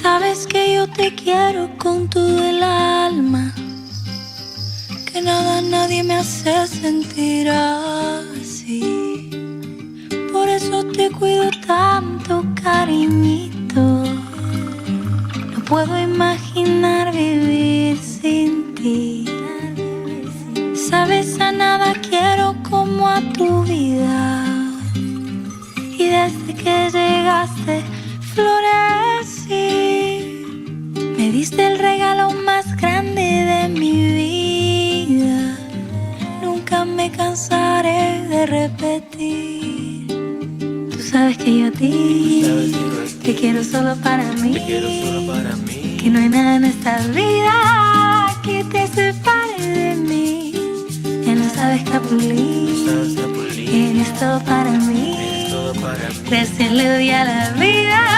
Sabes que yo te quiero con todo el alma, que nada, nadie me hace sentir así. Por eso te cuido tanto, cariñito. No puedo imaginar vivir sin ti. Sabes, a nada quiero como a tu vida. Y desde que llegaste florecí. Me diste el regalo más grande de mi vida. Nunca me cansaré de repetir. Tú sabes que yo a ti te quiero solo para mí. Que no hay nada en esta vida que te separe de mí. Ya no sabes Capulín, eres todo para mí. Gracias le doy a la vida